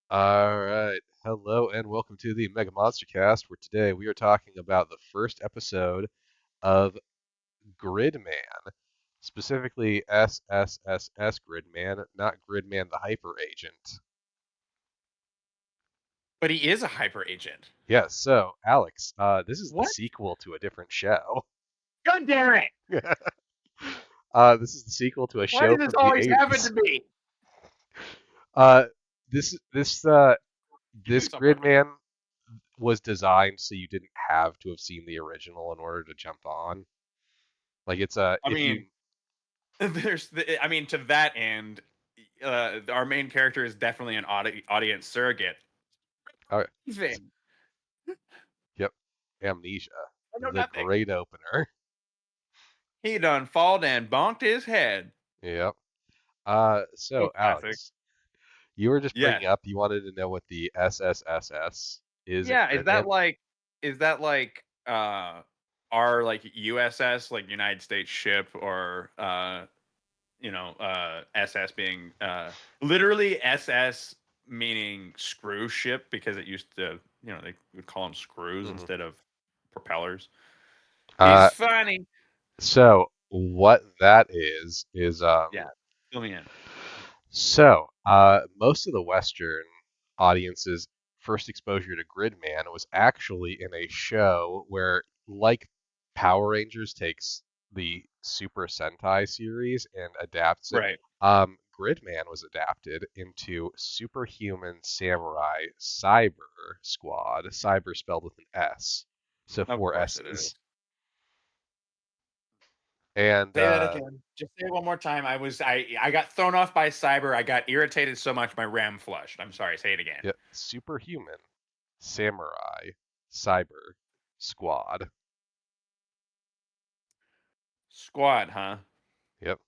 All right. Hello and welcome to the MegaMonsterCast, where today we are talking about the first episode of Gridman, specifically SSSS Gridman, not Gridman the Hyper Agent. But he is a hyper agent. Yes, so Alex, this is the What? sequel to a different show. God damn it! This is the sequel to a Why show does this from the always happen to 80s. me? Uh, this Keeping some from me. Gridman was designed so you didn't have to have seen the original in order to jump on. Like it's a I if you mean, to that end, our main character is definitely an audience surrogate. oh, Thing. yep, Amnesia, I know the nothing. great opener. He done falled and bonked his head. Yep. So So classic. Alex, you were just Yeah. bringing up you wanted to know what the SSSS is in Yeah. Is that Gridman. like? Is that like? Our like USS like United States ship or SS being literally SS meaning screw ship because it used to, they would call them screws Hmm. instead of propellers. He's Uh, funny. so what that is Yeah, fill me in. most of the Western audience's first exposure to Gridman was actually in a show where, like Power Rangers takes the Super Sentai series and adapts it, Right. Gridman was adapted into Superhuman Samurai Cyber Squad, cyber spelled with an S, so Of four course it is. S's. And Say that again. Just say it one more time. I got thrown off by cyber. I got irritated so much my RAM flushed. I'm sorry. Say it again. yeah, Superhuman Samurai Cyber Squad. Squad, huh? Yep.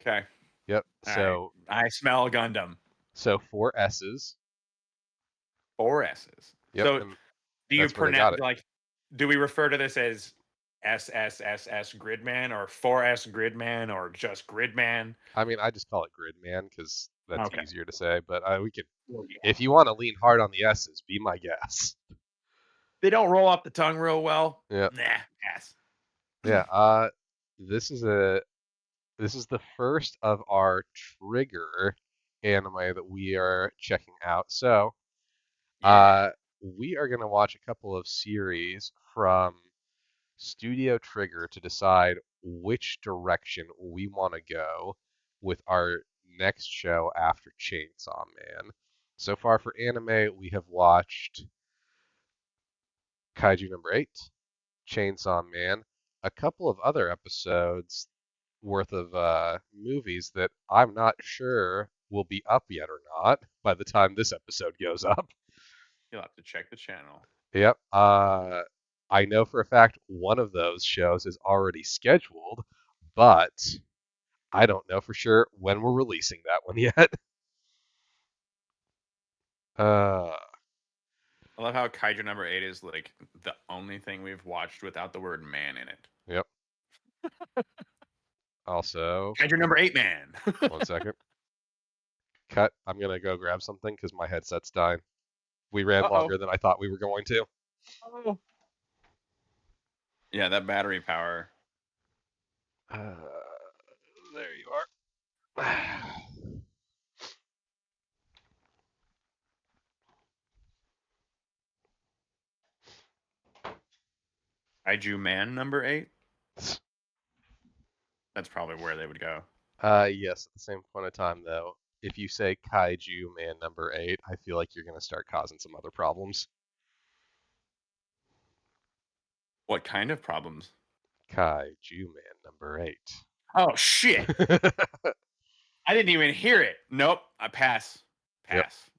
Okay. Yep. All right. So I smell Gundam. four S's. Four S's. Yep, So and do you that's where they got pronounce it. like? Do we refer to this as SSSS Gridman or 4S Gridman or just Gridman? I mean, I just call it Gridman because that's Okay. easier to say. But we could, Well, yeah. if you want to lean hard on the S's, be my guest. They don't roll off the tongue real well. Yeah, Nah, pass. yeah. This is a this is the first of our trigger anime that we are checking out. So, Yeah. we are gonna watch a couple of series from Studio Trigger to decide which direction we want to go with our next show after Chainsaw Man. So far for anime, we have watched Kaiju number 8, Chainsaw Man, a couple of other episodes worth of movies that I'm not sure will be up yet or not by the time this episode goes up. You'll have to check the channel. Yep. I know for a fact one of those shows is already scheduled, but I don't know for sure when we're releasing that one yet. Uh, I love how Kaiju number 8 is like the only thing we've watched without the word man in it. yep. Also, Kaiju number 8 man. 1 second. Cut. I'm gonna go grab something because my headset's dying. We ran Uh-oh. longer than I thought we were going to. Oh. Yeah, that battery power. Uh, there you are. Kaiju man number 8? That's probably where they would go. Yes. At the same point of time, though, if you say Kaiju Man number 8, I feel like you're gonna start causing some other problems. What kind of problems? Kaiju Man number 8. Oh shit. I didn't even hear it. Nope. I pass. Yep. Pass.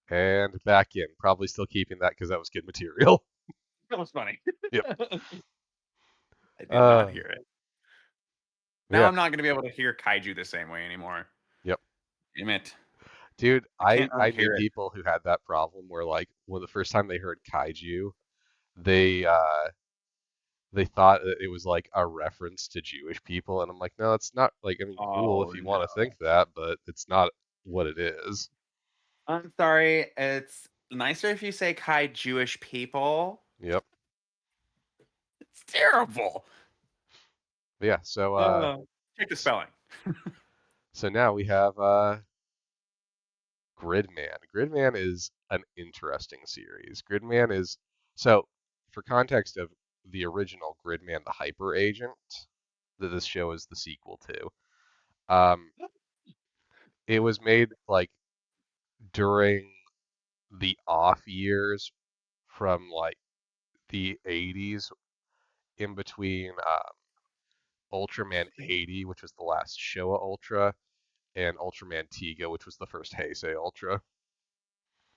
And back in. Probably still keeping that because that was good material. That was funny. Yep. I did not Uh, hear it. Now yeah. I'm not going to be able to hear kaiju the same way anymore. Yep. Damn it. Dude, I can't I knew unhear it. people who had that problem where like when the first time they heard kaiju, they they thought that it was like a reference to Jewish people, and I'm like, no, it's not. Like, I mean, cool if Oh you no. want to think that, but it's not what it is. I'm sorry. It's nicer if you say "Hi, Jewish people." Yep. It's terrible. But yeah, Uh, Check the s- spelling. so now we have Gridman. Gridman is an interesting series. Gridman is so for context of the original Gridman, the Hyper Agent, that this show is the sequel to. Um, it was made like during the off years from like the 80s in between Ultraman 80, which was the last Showa Ultra, and Ultraman Tiga, which was the first Heisei Ultra.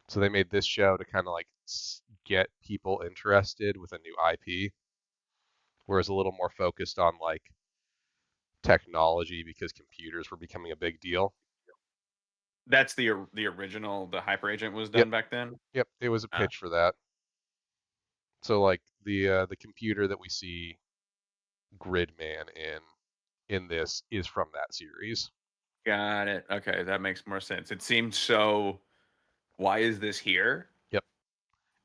So they made this show to kind of like get people interested with a new IP, whereas a little more focused on like technology because computers were becoming a big deal. That's the original. The Hyper Agent was Yep, done back then. yep, it was a Uh, pitch for that. So like the computer that we see Gridman in this is from that series. Got it. Okay, that makes more sense. It seemed so. Why is this here? Yep,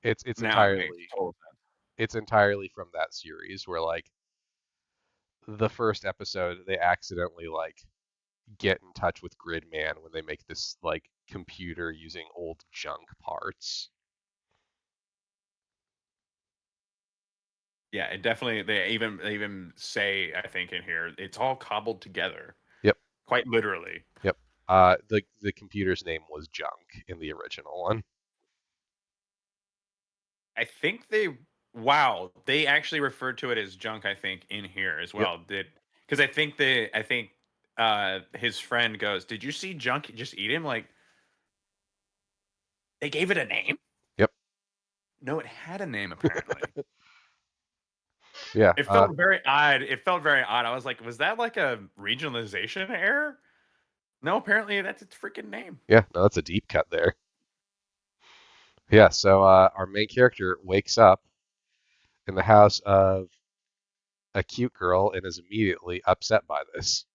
it's Now it makes entirely total sense. it's entirely from that series where like the first episode they accidentally like get in touch with Gridman when they make this like computer using old junk parts. Yeah, it definitely. They even say, I think in here, it's all cobbled together, Yep, quite literally. yep. The computer's name was Junk in the original one. I think they. Wow, they actually referred to it as junk. I think in here as Yep, well. Did because I think his friend goes, "Did you see junk just eat him?" Like they gave it a name. yep, No, it had a name apparently. yeah, It felt very odd. It felt very odd. I was like, was that like a regionalization error? No, apparently that's its freaking name. yeah. No, that's a deep cut there. Yeah, so our main character wakes up in the house of a cute girl and is immediately upset by this.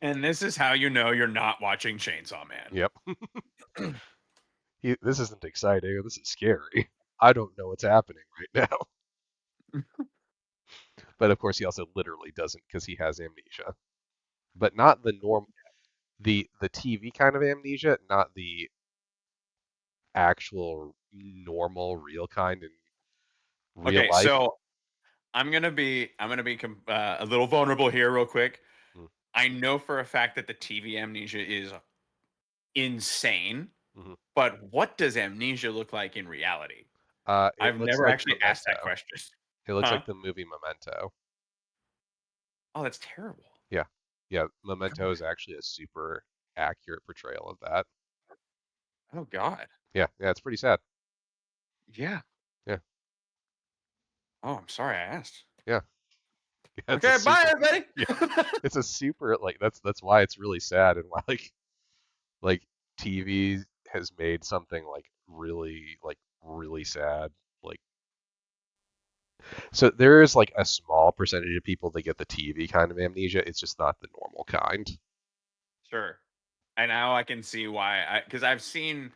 And this is how you know you're not watching Chainsaw Man. Yep, this isn't exciting. This is scary. I don't know what's happening right now. But of course, he also literally doesn't because he has amnesia. But not the the TV kind of amnesia, not the actual normal real kind in real Okay, life. so I'm gonna be a little vulnerable here, real quick. Mm-hmm. I know for a fact that the TV amnesia is insane, Mm-hmm. but what does amnesia look like in reality? It I've looks never like actually asked that Memento. question. It looks Huh? like the movie Memento. Oh, that's terrible. Yeah, yeah. Memento is actually a super accurate portrayal of that. Oh God. Yeah, yeah. It's pretty sad. Yeah. Yeah, Oh, I'm sorry I asked. yeah. Yeah, it's a Okay, bye super. everybody. Yeah, it's a super like that's why it's really sad and why like TV has made something like really sad. Like so there is like a small percentage of people that get the TV kind of amnesia. It's just not the normal kind. Sure. And now I can see why. Because I've seen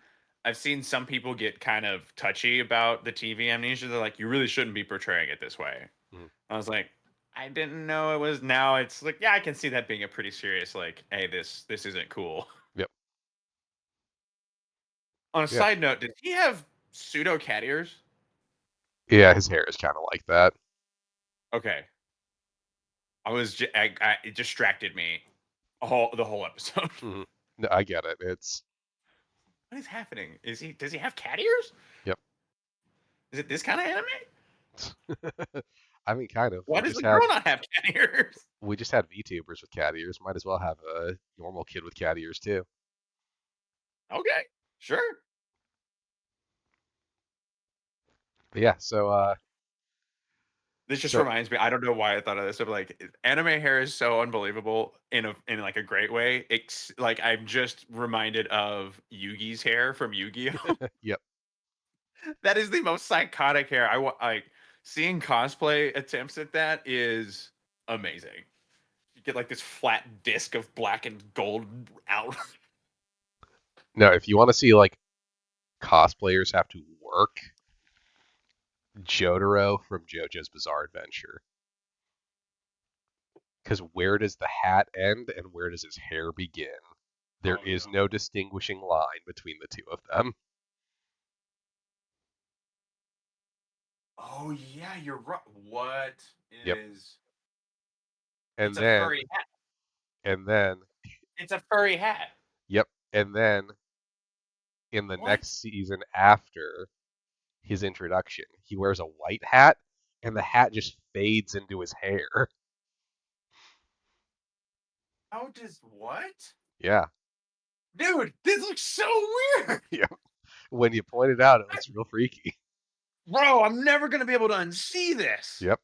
some people get kind of touchy about the TV amnesia. They're like, you really shouldn't be portraying it this way. Mhm. I was like, I didn't know it was. Now it's like, yeah, I can see that being a pretty serious like, hey, this isn't cool. Yep. On a Yeah. side note, did he have pseudo cat ears? Yeah, his hair is kind of like that. Okay, it distracted me the whole episode. Hmm. No, I get it. It's What is happening? Does he have cat ears? yep. Is it this kind of anime? I mean, kind of. Why does the girl not have cat ears? We just had VTubers with cat ears. Might as well have a normal kid with cat ears too. Okay, sure. But yeah, so This just so reminds me. I don't know why I thought of this. But like, anime hair is so unbelievable in like a great way. It's like I'm just reminded of Yugi's hair from Yu-Gi-Oh. yep. That is the most psychotic hair. Like seeing cosplay attempts at that is amazing. You get like this flat disc of black and gold out. No, if you want to see like cosplayers have to work, Jotaro from JoJo's Bizarre Adventure. Because where does the hat end and where does his hair begin? There Oh is no. no distinguishing line between the two of them. Oh yeah, you're right. What Yep. is? It's And a then, furry hat. and then, It's a furry hat. yep. And then in the What? next season after his introduction, he wears a white hat and the hat just fades into his hair. How does what? Yeah. Dude, this looks so weird. Yep. When you point it out, it looks real freaky. Bro, I'm never gonna be able to unsee this. Yep.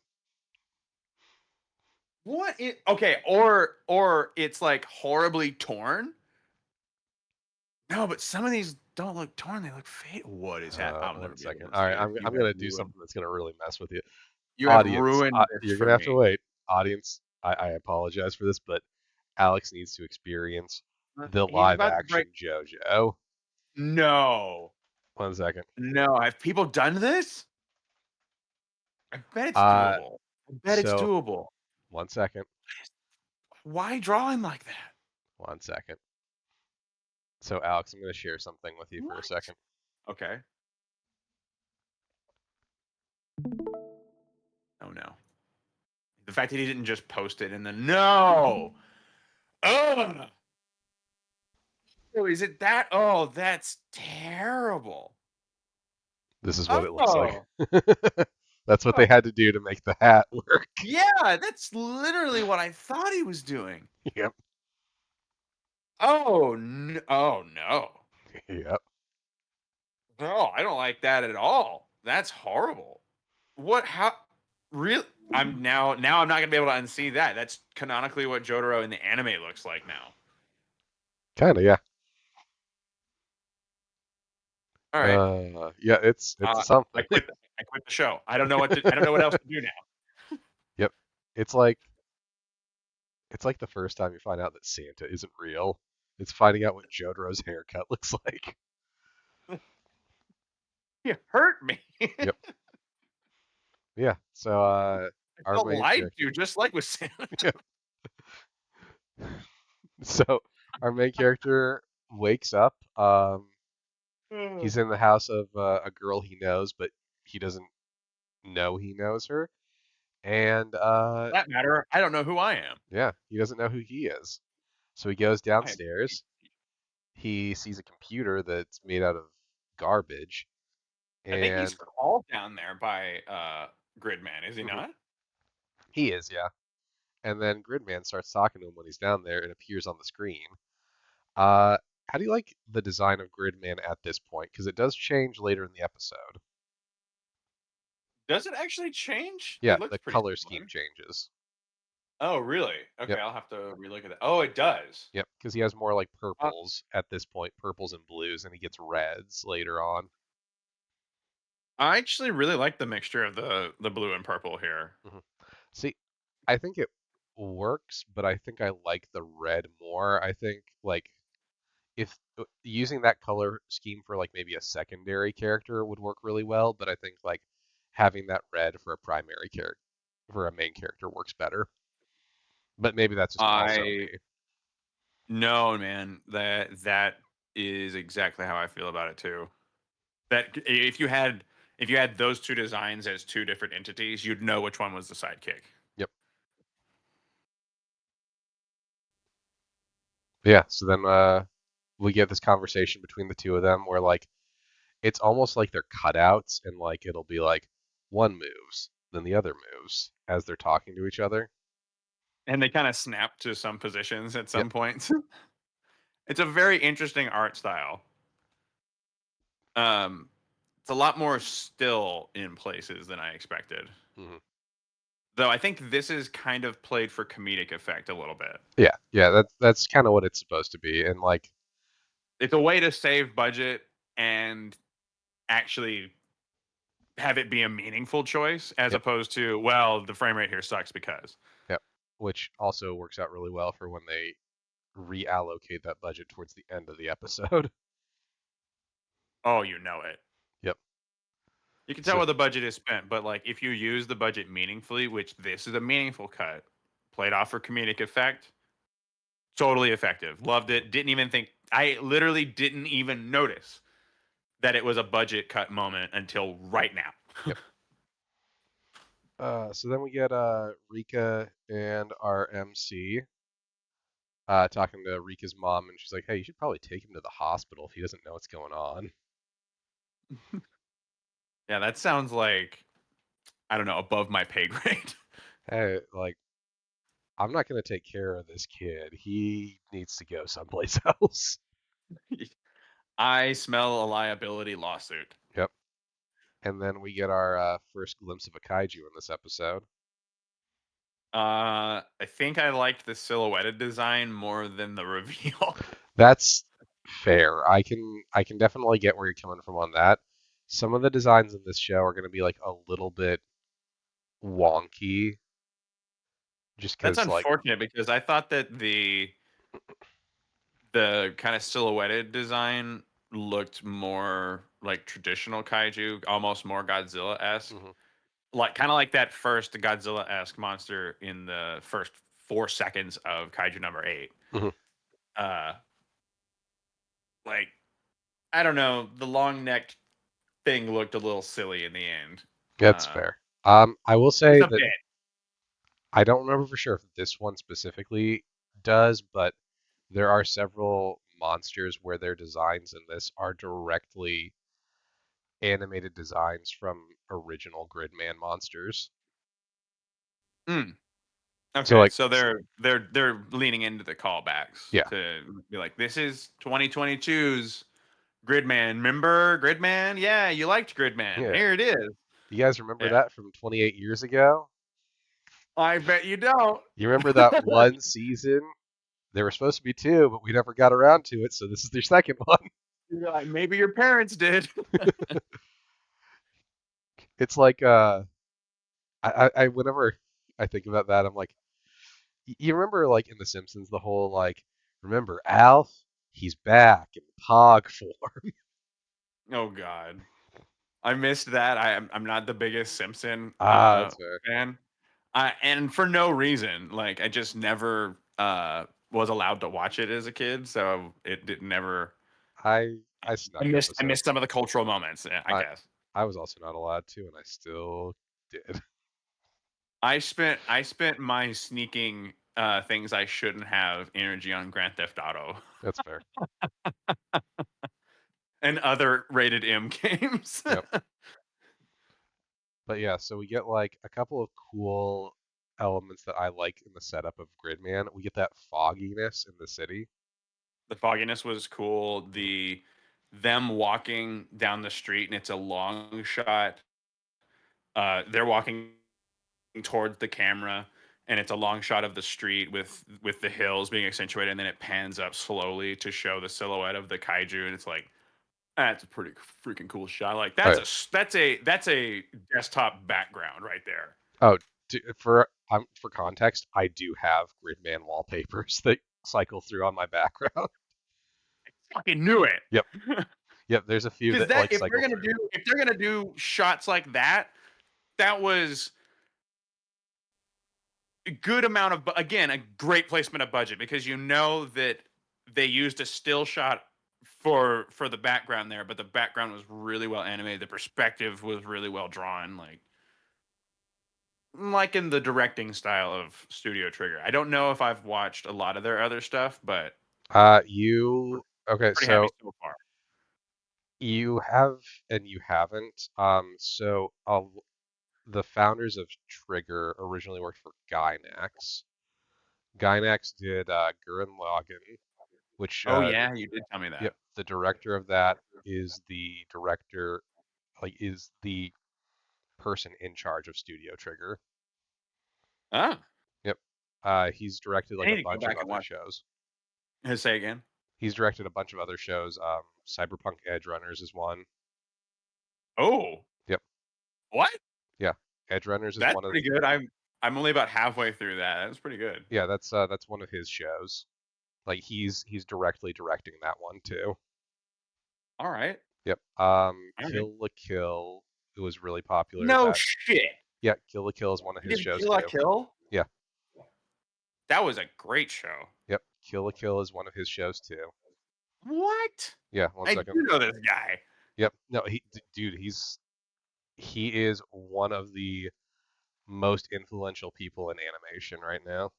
What it okay, or it's like horribly torn. No, but some of these don't look torn, they look fade. What is that? I'll never One be able second. to All right, unsee it. I'm gonna do something that's gonna really mess with you. You have Audience, ruined this you're for gonna have to me. wait. Audience, I apologize for this, but Alex needs to experience the He's live about to action break. JoJo. No. 1 second. No, have people done this? I bet it's Uh, doable. I bet it's so doable. 1 second. Why draw him like that? 1 second. So Alex, I'm gonna share something with you for a What? second. Okay. Oh no. The fact that he didn't just post it and then no. Ugh. Oh, is it that? Oh, that's terrible. This is what it looks like. Oh. That's what they Oh. had to do to make the hat work. Yeah, that's literally what I thought he was doing. Yep. Oh, no. Oh no. Yep. No, I don't like that at all. That's horrible. What? How? Real? Now I'm not gonna be able to unsee that. That's canonically what Jotaro in the anime looks like now. Kind of. Yeah. All right. Yeah. It's I something. quit. I quit the show. I don't know what to. I don't know what else to do now. Yep. It's like it's like the first time you find out that Santa isn't real. It's finding out what Jotaro's haircut looks like. You hurt me. Yep. Yeah. So I our felt main lied character. to, just like with Santa. Yep. So our main character wakes up. He's in the house of a girl he knows, but he doesn't know he knows her. And For that matter, I don't know who I am. yeah, he doesn't know who he is. So he goes I have. downstairs. He sees a computer that's made out of garbage, I think he's and called down there by Gridman, is he mhm, not? he is, yeah. And then Gridman starts talking to him when he's down there and appears on the screen. Uh, how do you like the design of Gridman at this point? Because it does change later in the episode. Does it actually change? Yeah, It looks the pretty color scheme similar. changes. Oh, really? Okay, Yep, I'll have to relook at that. Oh, it does. yep. Because he has more like Uh, purples at this point, purples and blues, and he gets reds later on. I actually really like the mixture of the blue and purple here. Mhm. See, I think it works, but I think I like the red more. I think like if using that color scheme for like maybe a secondary character would work really well, but I think like having that red for a primary character for a main character works better. But maybe that's just also I me. No, man. That is exactly how I feel about it too. That if you had those two designs as two different entities, you'd know which one was the sidekick. Yep. Yeah. So then we get this conversation between the two of them where like it's almost like they're cutouts and like it'll be like one moves, then the other moves as they're talking to each other. And they kind of snap to some positions at Yep. some points. It's a very interesting art style. Um, it's a lot more still in places than I expected. Hmm. Though I think this is kind of played for comedic effect a little bit. Yeah. Yeah. That's kind of what it's supposed to be. And like, It's a way to save budget and actually have it be a meaningful choice as yep. opposed to, well, the frame rate here sucks because. Yep. Which also works out really well for when they reallocate that budget towards the end of the episode. Oh, you know it. Yep. You can tell So where the budget is spent, but like if you use the budget meaningfully, which this is a meaningful cut, played off for comedic effect, totally effective. Loved mhm, it. Didn't even think I literally didn't even notice that it was a budget cut moment until right now. yep. So then we get Rika and our MC talking to Rika's mom, and she's like, "Hey, you should probably take him to the hospital if he doesn't know what's going on." Yeah, that sounds like I don't know, above my pay grade. Hey, like, I'm not gonna take care of this kid. He needs to go someplace else. I smell a liability lawsuit. Yep. And then we get our first glimpse of a kaiju in this episode. I think I liked the silhouetted design more than the reveal. That's fair. I can definitely get where you're coming from on that. Some of the designs in this show are going to be like a little bit wonky, just That's because like, unfortunate because I thought that the kind of silhouetted design looked more like traditional kaiju, almost more Godzilla-esque. mhm, Like kind of like that first Godzilla-esque monster in the first 4 seconds of Kaiju number 8. mhm, Uh like I don't know, the long-necked thing looked a little silly in the end. that's Uh fair. I will just say a that bit. I don't remember for sure if this one specifically does, but there are several monsters where their designs in this are directly animated designs from original Gridman monsters. Mm, So okay, like, so they're leaning into the callbacks yeah, to be like, this is 2022's Gridman. Remember Gridman? Yeah, you liked Gridman. yeah. Here it is. You guys remember Yeah. that from 28 years ago? I bet you don't. You remember that one season? There were supposed to be two, but we never got around to it, so this is their second one. You're like, maybe your parents did. It's like I whenever I think about that, I'm like, you remember like in The Simpsons, the whole like, remember Alf? He's back in Pog form. Oh God, I missed that. I'm not the biggest Simpson Ah, that's fair. fan, and for no reason. Like I just never was allowed to watch it as a kid, so it did never. I I snuck missed I missed episodes. some of the cultural moments. I I guess I was also not allowed to, and I still did. I spent my sneaking things I shouldn't have energy on Grand Theft Auto That's fair. and other rated M games. Yep. But yeah, so we get like a couple of cool elements that I like in the setup of Gridman. We get that fogginess in the city. The fogginess was cool. Mhm. Them walking down the street and it's a long shot. They're walking towards the camera and it's a long shot of the street with the hills being accentuated and then it pans up slowly to show the silhouette of the kaiju and it's like that's a pretty freaking cool shot. Like Oh that's yeah. a desktop background right there. Oh, for context, I do have Gridman wallpapers that cycle through on my background. Fucking knew it. Yep. Yep. There's a few Because that that like cycle through. if they're gonna do shots like that, that was a good amount of again a great placement of budget because you know that they used a still shot for the background there, but the background was really well animated. The perspective was really well drawn, like in the directing style of Studio Trigger. I don't know if I've watched a lot of their other stuff, but You okay? pretty happy So so far. you have and you haven't. The founders of Trigger originally worked for Gynax. Gynax did Gurren Lagann, which Oh yeah, you did tell me yep, that. the director of that is the director, like is the person in charge of Studio Trigger. Ah, Yep. He's directed I like need a to go bunch of back and other watch shows. it. Say again. He's directed a bunch of other shows. Cyberpunk Edge Runners is one. Oh, Yep. what? Yeah. Edge Runners is That's one of pretty good. I'm only about halfway through that. That's pretty good. yeah, that's one of his shows. Like he's directly directing that one too. All right. Yep. All right. Kill la Kill. It was really popular. No That shit. Yeah, Kill la Kill is one of He his did shows Kill la too. Kill? Yeah. That was a great show. Yep. Kill la Kill is one of his shows too. What? Yeah. One I do second. know this guy. Yep. No, dude, he is one of the most influential people in animation right now.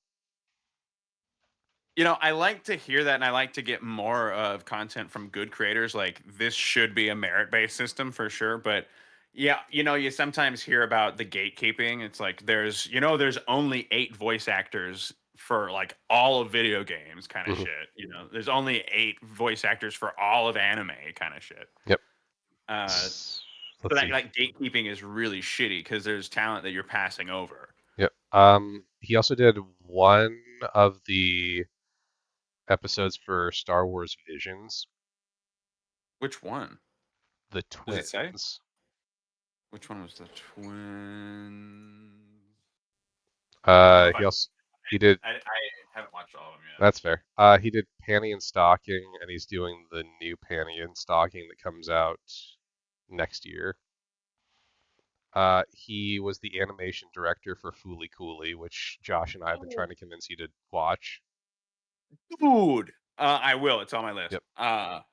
I like to hear that, and I like to get more of content from good creators. Like this should be a merit-based system for sure, but yeah, you sometimes hear about the gatekeeping. It's like there's only 8 voice actors for like all of video games kind of Hmm. shit. There's only 8 voice actors for all of anime kind of shit. Yep. Uh, so Let's that see. like gatekeeping is really shitty because there's talent that you're passing over. Yep. He also did one of the episodes for Star Wars Visions, Which one? the Does it say? twins. Which one was the twin? I don't know if He I've also he did I haven't watched all of them yet. That's fair. He did Panty and Stocking, and he's doing the new Panty and Stocking that comes out next year. He was the animation director for Fooly Cooly, which Josh and I have been Oh. trying to convince you to watch. Dude, I will. It's on my list. Yep.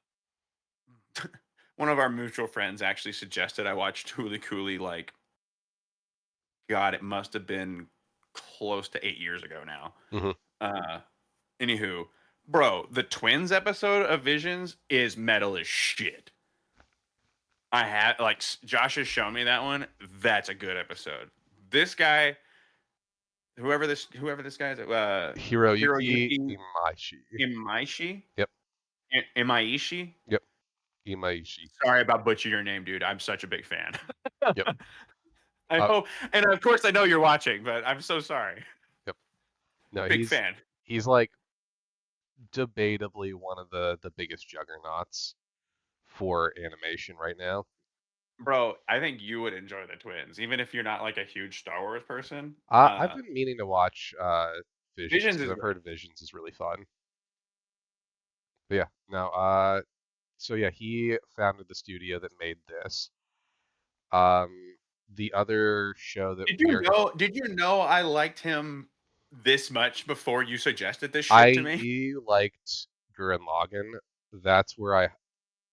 One of our mutual friends actually suggested I watch Toolie Cooley. Like, God, it must have been close to 8 years ago now. Hmm. Uh, Anywho, bro, the twins episode of Visions is metal as shit. I had like Josh has shown me that one. That's a good episode. This guy, whoever this guy is, Hiroyuki Hiroyuki Imaishi. Imaishi, Yep. Imaishi. Yep. Imaishi. Sorry about butchering your name, dude. I'm such a big fan. Yep. I Uh, hope, and of course, I know you're watching, but I'm so sorry. yep. No, Big fan, he's like debatably one of the biggest juggernauts for animation right now. bro. I think you would enjoy the twins, even if you're not like a huge Star Wars person. I've been meaning to watch Visions Visions because is I've great. heard Visions is really fun. But yeah, no. So yeah, he founded the studio that made this. Um, the other show that we are gonna, Did you know I liked him this much before you suggested this shit to I me? liked Gurren Lagann. That's where I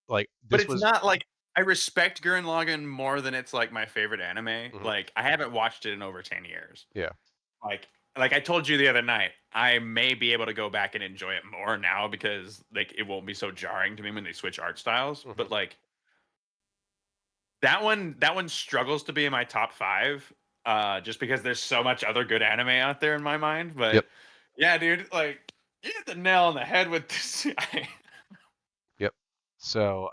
like. But This it's was. not like I respect Gurren Lagann more than it's like my favorite anime. Mhm. Like I haven't watched it in over 10 years. Yeah. Like like I told you the other night, I may be able to go back and enjoy it more now because like it won't be so jarring to me when they switch art styles. Hmm. But like that one struggles to be in my top 5 just because there's so much other good anime out there in my mind. Yep. But yeah, dude, like you hit the nail on the head with this. Yep. So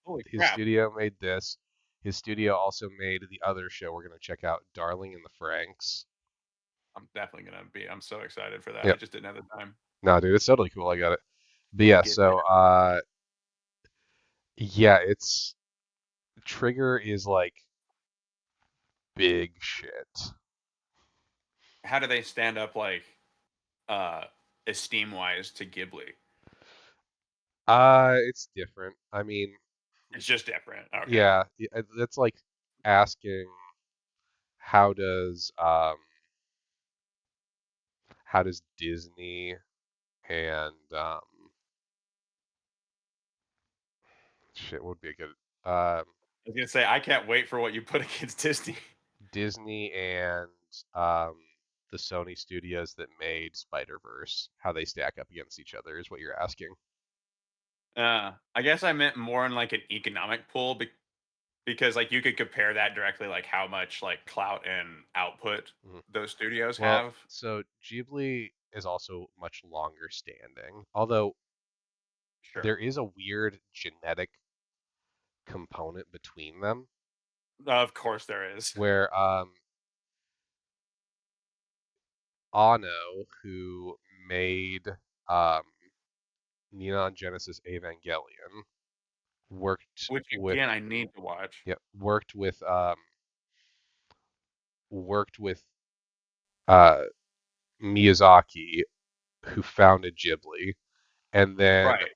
Holy his crap. studio made this. His studio also made the other show we're gonna check out, Darling in the Franxx. I'm definitely gonna be. I'm so excited for that. I Yep. just didn't have the time. No, dude, it's totally cool. I got it. But We'll yeah, get there. so yeah, it's Trigger is like big shit. How do they stand up like uh esteem wise to Ghibli? It's different. I mean, It's just different. Okay. yeah, that's like asking how does um how does Disney and shit what would be a good I was gonna say I can't wait for what you put against Disney. Disney and um the Sony studios that made Spider-Verse, how they stack up against each other is what you're asking. I guess I meant more in like an economic pool because like you could compare that directly like how much like clout and output Mhm. those studios Well, have. so Ghibli is also much longer standing, although Sure. there is a weird genetic component between them Of course there is. where Ano, who made um, Neon Genesis Evangelion, worked Which with again I need to watch. yeah worked with uh, Miyazaki, who founded Ghibli, and then Right.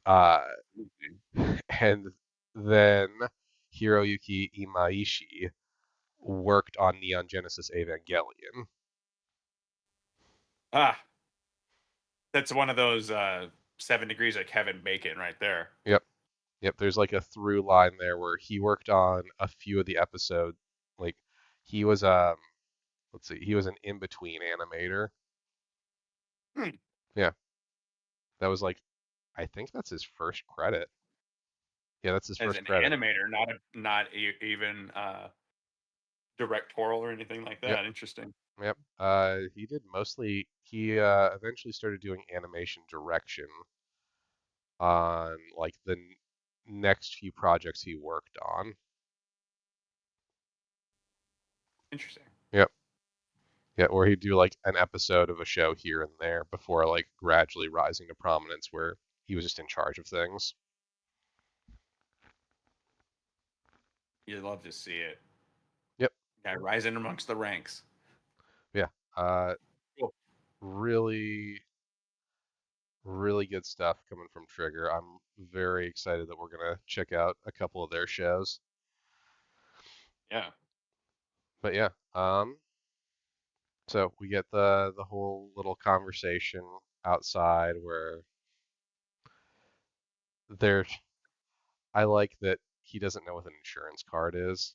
uh, and then Hiroyuki Imaishi worked on Neon Genesis Evangelion. Ah, that's one of those 7 degrees of Kevin Bacon right there. Yep, yep. There's like a through line there where he worked on a few of the episodes. Like he was let's see, he was an in-between animator. Hmm. Yeah, that was like I think that's his first credit. Yeah, that's his As first an credit. animator, even directorial or anything like Yep, that. Interesting. yep. He did mostly. He eventually started doing animation direction on like the next few projects he worked on. Interesting. Yep. Yeah, or he'd do like an episode of a show here and there before like gradually rising to prominence where he was just in charge of things. You'd love to see it. Yep. Guy rising amongst the ranks. Yeah. Uh, Cool. really, really good stuff coming from Trigger. I'm very excited that we're gonna check out a couple of their shows. Yeah. But yeah, so we get the whole little conversation outside where they're. I like that he doesn't know what an insurance card is.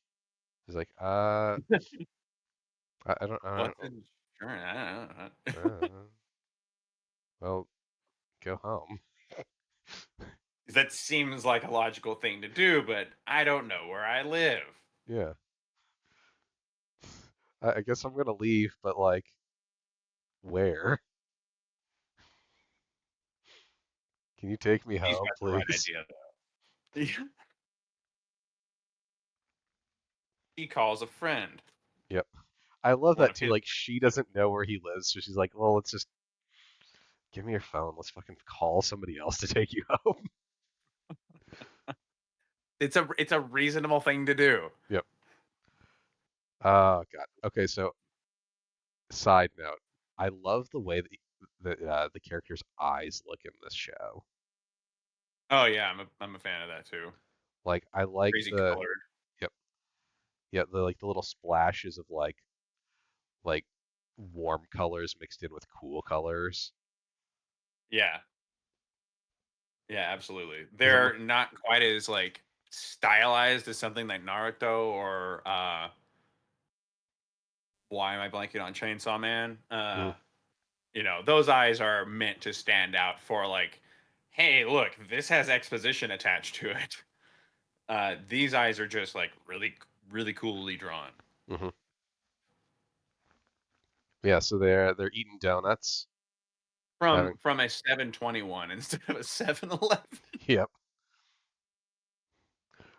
He's like, I What's don't, insurance? I don't know. uh, well, go home. That seems like a logical thing to do, but I don't know where I live. Yeah, I guess I'm gonna leave, but like, where? Can you take me He's home, got the right please? idea, though. He calls a friend, Yep. I love one that of too. his. Like, she doesn't know where he lives, so she's like, well, let's just give me your phone. Let's fucking call somebody else to take you home. It's a reasonable thing to do. Yep. Oh God. Okay, so side note, I love the way that the character's eyes look in this show. Oh yeah, I'm a fan of that too. Like, I like Crazy the colored. yep, yeah, the like the little splashes of like warm colors mixed in with cool colors. Yeah, yeah, absolutely. Because I'm They're not quite as like stylized as something like Naruto or why am I blanking on Chainsaw Man? mhm, Those eyes are meant to stand out for like, hey, look, this has exposition attached to it. These eyes are just like really, really coolly drawn. mhm. Yeah, so they're eating donuts, From having from a 721 instead of a 711. yep.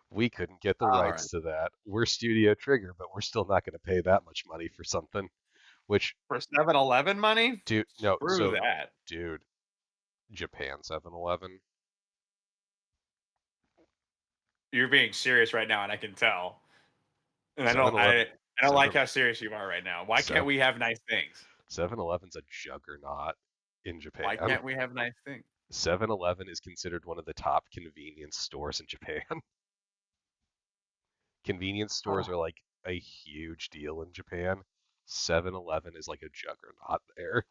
We couldn't get the All right. rights to that. We're Studio Trigger, but we're still not going to pay that much money for something. Which, For 711 money? dude, no, Screw so, that. dude, Japan 7-Eleven. You're being serious right now, and I can tell. And I don't 7-Eleven, I I don't like 7, how serious you are right now. Why can't 7, we have nice things? 7-Eleven's a juggernaut in Why Japan. can't we have nice things? 7-Eleven is considered one of the top convenience stores in Japan. Convenience Oh, stores are like a huge deal in Japan. 7-Eleven is like a juggernaut there.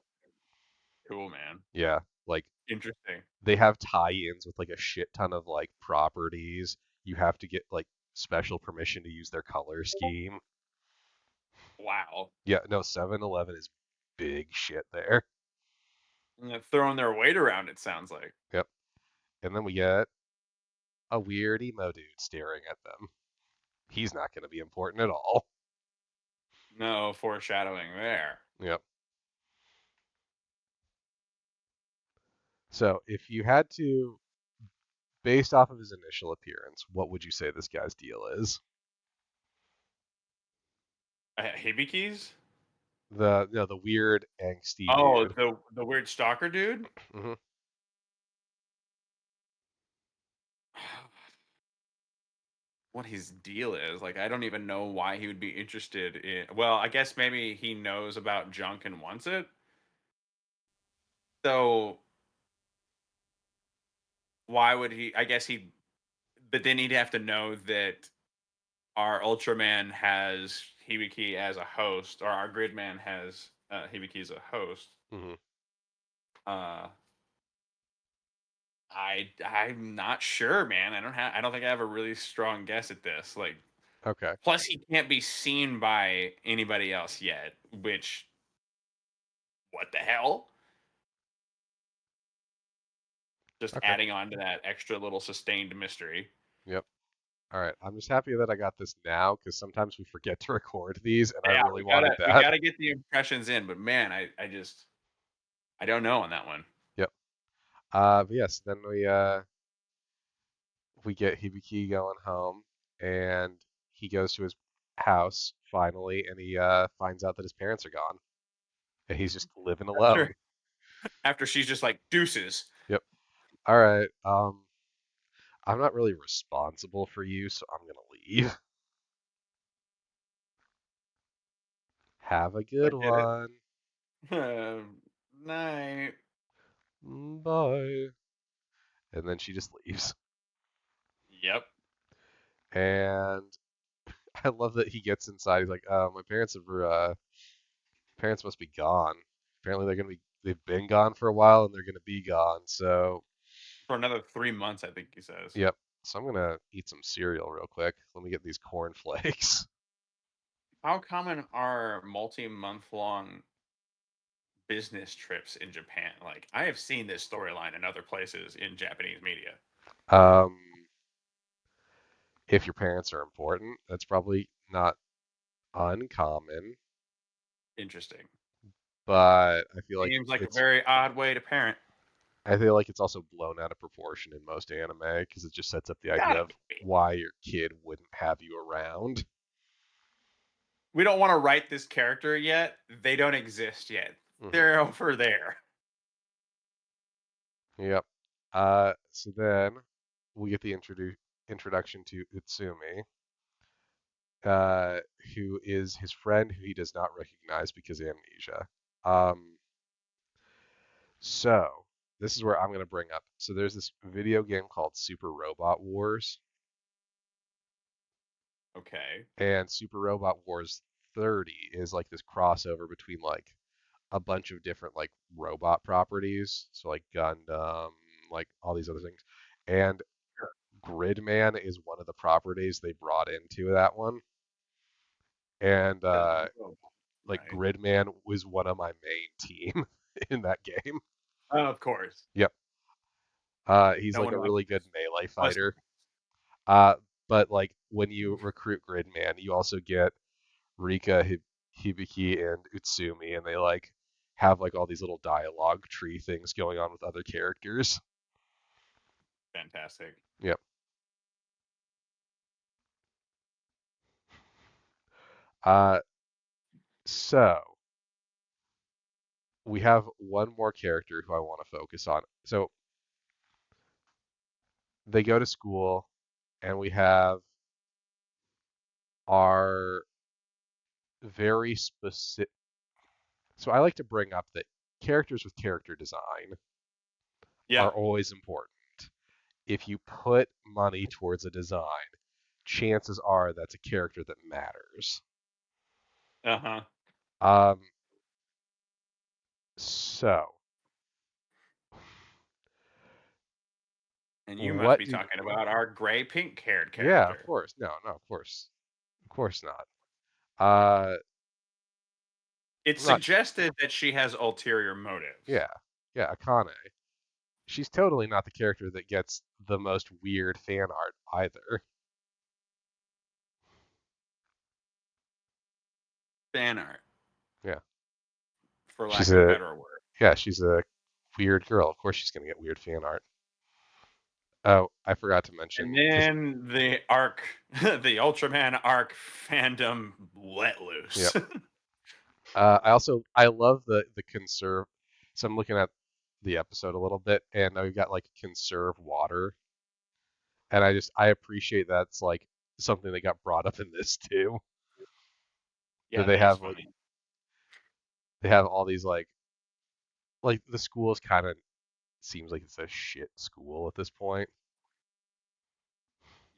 cool, man. Yeah, like Interesting. they have tie-ins with like a shit ton of like properties. You have to get like special permission to use their color scheme. Wow. Yeah, no, 7-Eleven is big shit there. And they're throwing their weight around, it sounds like. Yep. And then we get a weird emo dude staring at them. He's not going to be important at all. No foreshadowing there. Yep. So if you had to, based off of his initial appearance, what would you say this guy's deal is? Hibikis? The no, the weird angsty Oh, dude. the weird stalker dude? Hmm. What his deal is. Like, I don't even know why he would be interested in. Well, I guess maybe he knows about junk and wants it. So why would he? I guess he, but then he'd have to know that our Ultraman has Hibiki as a host, or our Gridman has Hibiki as a host. Hmm. Uh, I'm not sure, man. I don't think I have a really strong guess at this. Like, Okay. plus he can't be seen by anybody else yet. Which, what the hell? Just Okay. adding on to that extra little sustained mystery. Yep. All right. I'm just happy that I got this now because sometimes we forget to record these, and I Yeah, really we wanted that. gotta get the impressions in. But man, I don't know on that one. Yep. But yes, then we get Hibiki going home, and he goes to his house finally, and he finds out that his parents are gone, and he's just living After alone. after she's just like deuces. Yep. All right. I'm not really responsible for you, so I'm gonna leave. Have a I good get it. one. Night. Bye. And then she just leaves. Yep. And I love that he gets inside. He's like, my parents must be gone. Apparently they've been gone for a while and they're gonna be gone. So, For another 3 months, I think he says. yep. So I'm gonna eat some cereal real quick. Let me get these corn flakes. How common are multi-month long business trips in Japan? Like, I have seen this storyline in other places in Japanese media. Um, if your parents are important, that's probably not uncommon, Interesting. but I feel like Seems like a it's very odd way to parent. I feel like it's also blown out of proportion in most anime because it just sets up the idea Gotta of be. why your kid wouldn't have you around. We don't want to write this character yet. They don't exist yet. Hmm. They're over there. Yep. So then we get the introduction to Utsumi, uh, who is his friend who he does not recognize because of amnesia. Um, so this is where I'm going to bring up. So there's this video game called Super Robot Wars, Okay. and Super Robot Wars 30 is like this crossover between like a bunch of different like robot properties, so like Gundam, like all these other things, and Sure. Gridman is one of the properties they brought into that one, and Because robot, like right? Gridman was one of my main team in that game. Of course. Yep, he's No like one a wants really to good just melee bust. fighter. Uh, but like when you recruit Gridman, you also get Rika, Hibiki, and Utsumi, and they like have like all these little dialogue tree things going on with other characters. Fantastic. Yep. Uh, so we have one more character who I want to focus on. So they go to school, and we have our very specific. So I like to bring up that characters with character design Yeah. are always important. If you put money towards a design, chances are that's a character that matters. Uh huh. Um, so And you must what be did? talking about our gray pink haired Yeah, of character. course. No, no, of course not. It's I'm not. suggested that she has ulterior motives. Yeah, yeah, Akane. She's totally not the character that gets the most weird fan art either. Fan art, Yeah, for she's lack of a a better word. she's a weird girl. Of course she's gonna get weird fan art. Oh, I forgot to And mention because then the arc, the Ultraman arc fandom let yep. loose. I love the conserve. So I'm looking at the episode a little bit, and we've got like conserve water, and I appreciate that's like something that got brought up in this too. That Yeah, that is funny. they have all these like the school is kind of seems like it's a shit school at this point.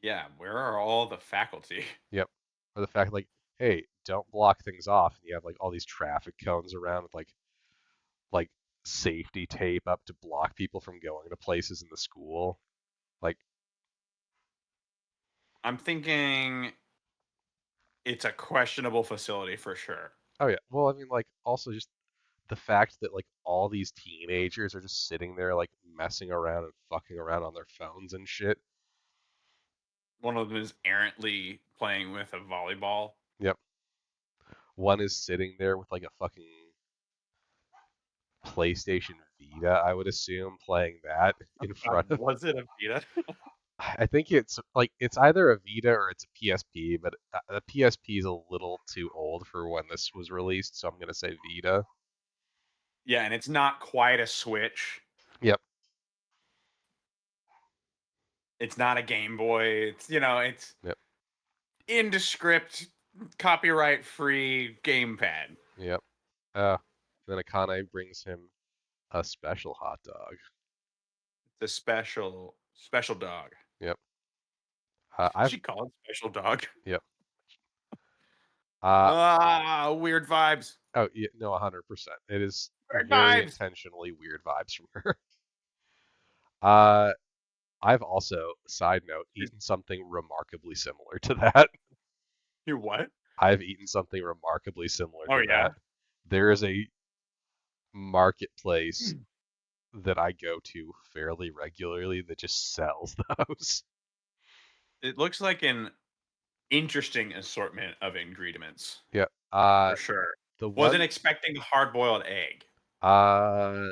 Yeah, where are all the faculty? Yep. Or the fact like, hey, don't block things off, and you have like all these traffic cones around with like safety tape up to block people from going to places in the school. Like, I'm thinking it's a questionable facility for sure. oh yeah. Well, I mean, like also just the fact that like all these teenagers are just sitting there like messing around and fucking around on their phones and shit. One of them is errantly playing with a volleyball. Yep. One is sitting there with like a fucking PlayStation Vita, I would assume, playing that in front of. Was it a Vita? I think it's like it's either a Vita or it's a PSP, but the PSP is a little too old for when this was released, so I'm gonna say Vita. Yeah, and it's not quite a Switch. Yep, It's not a Game Boy. It's yep, indescript, copyright free gamepad. yep. Uh, then Akane brings him a special hot dog. The special dog. Yep. I've She called it special dog. yep. Uh, Weird vibes. oh yeah, no, 100%. It is Weird very vibes. intentionally weird vibes from her. Uh, I've also, side note, eaten something remarkably similar to that. You what? I've eaten something remarkably similar Oh to yeah. that. There is a marketplace that I go to fairly regularly that just sells those. It looks like an interesting assortment of ingredients Yeah. for sure. The Wasn't one, expecting a hard boiled egg. uh,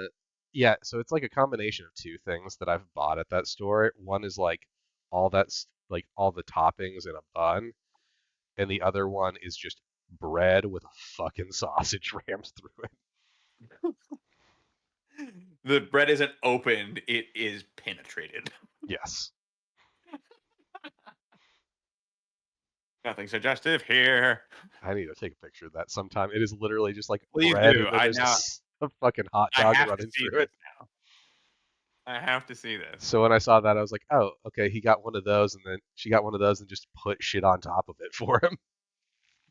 yeah. So it's like a combination of two things that I've bought at that store. One is like like all the toppings in a bun, and the other one is just bread with a fucking sausage rammed through it. The bread isn't opened, it is penetrated. Yes. Nothing suggestive here. I need to take a picture of that sometime. It is literally just like Please bread, do. and then there's a fucking hot I dog have to running see through this it. now. I have to see this. So when I saw that, I was like, oh, okay, he got one of those, and then she got one of those and just put shit on top of it for him.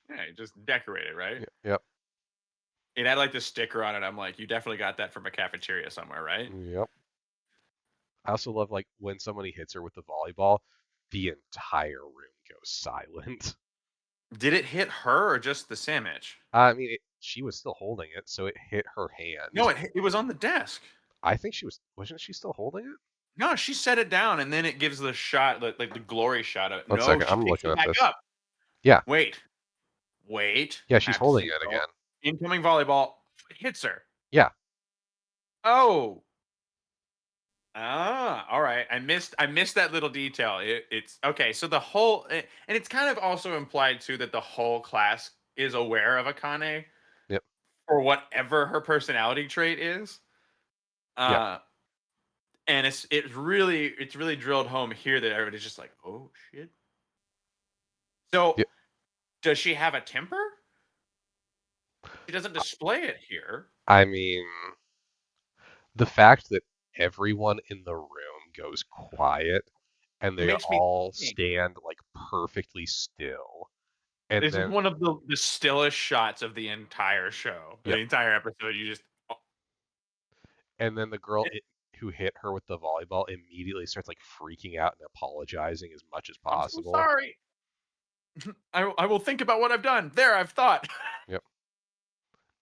Yeah, just decorate it, right? Yep, It had like the sticker on it. I'm like, you definitely got that from a cafeteria somewhere, right? yep. I also love like when somebody hits her with the volleyball, the entire room goes silent. Did it hit her or just the sandwich? I mean, she was still holding it, so it hit her No, hand. it was on the desk. I think wasn't she still holding it? No, she set it down and then it gives the shot, like the glory shot of it. One No, second, she I'm picks looking it at back this. up. Yeah, Wait, wait. yeah, she's Have to holding see. it Oh, again. incoming volleyball hits her. Yeah, Oh, all right. I missed that little detail. It's okay. So and it's kind of also implied too that the whole class is aware of Akane yep, or whatever her personality trait is. yeah, Uh, and it's really drilled home here that everybody's just like, oh shit. So yeah. does she have a temper? She doesn't display it here. I mean, the fact that everyone in the room goes quiet and It they makes me all think stand like perfectly still. And this is then, one of the stillest shots of the entire show, the yep. entire episode. You just, And then the girl who hit her with the volleyball immediately starts like freaking out and apologizing as much as I'm so possible. sorry. I will think about what I've done. There, I've thought. Yep.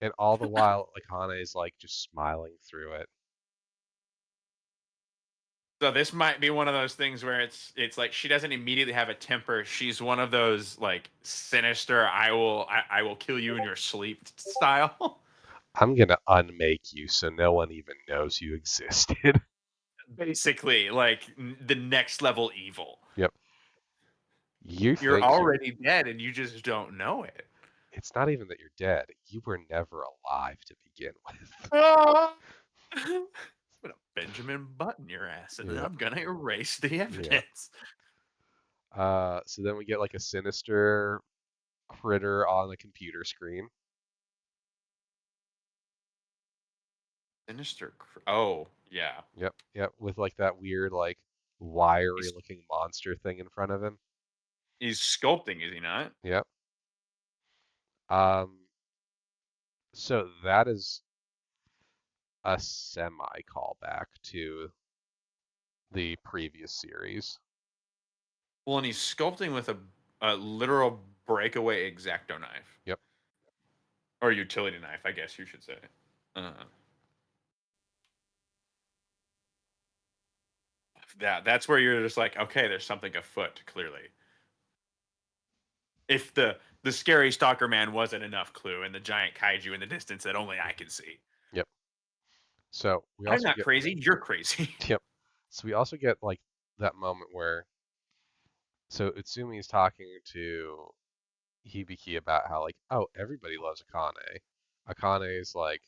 And all the while, like Hana is like just smiling through it. So this might be one of those things where it's like she doesn't immediately have a temper. She's one of those like sinister I will kill you in your sleep style. I'm gonna unmake you so no one even knows you existed. Basically, like the next level evil. Yep. You You're think you're. already dead and you just don't know it. It's not even that you're dead. You were never alive to begin with. Ah! I'm gonna Benjamin Button your ass, and then Yeah. I'm gonna erase the Yeah. evidence. So then we get like a sinister critter on the computer screen. Sinister. Oh, Yeah. Yep, yep, with like that weird like wiry He's looking monster thing in front of him. he's sculpting, is he not? Yep. Um, so that is a semi callback to the previous series. Well, and he's sculpting with a literal breakaway X-Acto knife Yep. or utility knife, I guess you should say. That's where you're just like, okay, there's something afoot. Clearly, if the scary stalker man wasn't enough clue, and the giant kaiju in the distance that only I can see. Yep. So we I'm also not get crazy. You're crazy. yep. So we also get like that moment where so Utsumi's talking to Hibiki about how like, oh, everybody loves Akane. Akane is like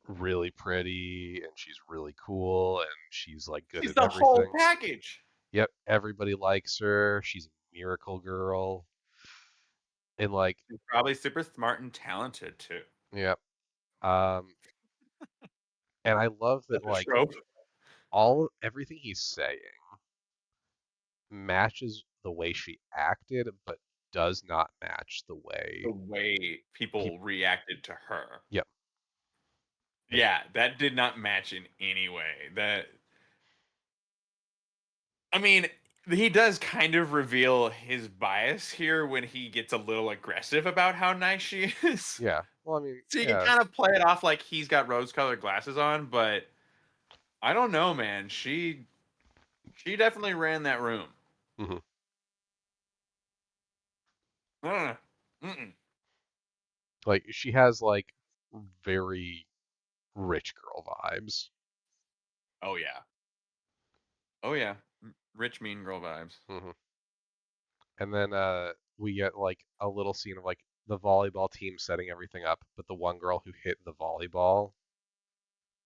really pretty and she's really cool and she's like good He's at the whole everything. package. Yep, everybody likes her. She's a miracle girl. And like, He's probably super smart and talented too. yep. Um, and I love that That's a like trope. everything he's saying matches the way she acted, but does not match the way The way people people. reacted to her. Yep. It, Yeah, that did not match in any way. I mean, he does kind of reveal his bias here when he gets a little aggressive about how nice she is. yeah. Well, I mean, So you can yeah. kind of play it off like he's got rose-colored glasses on, but I don't know, man. She definitely ran that room. Hmm. Uh, mm-mm. Like she has like very rich girl vibes. Oh yeah. Oh yeah. Rich mean girl vibes. Hmm. And then we get like a little scene of like the volleyball team setting everything up, but the one girl who hit the volleyball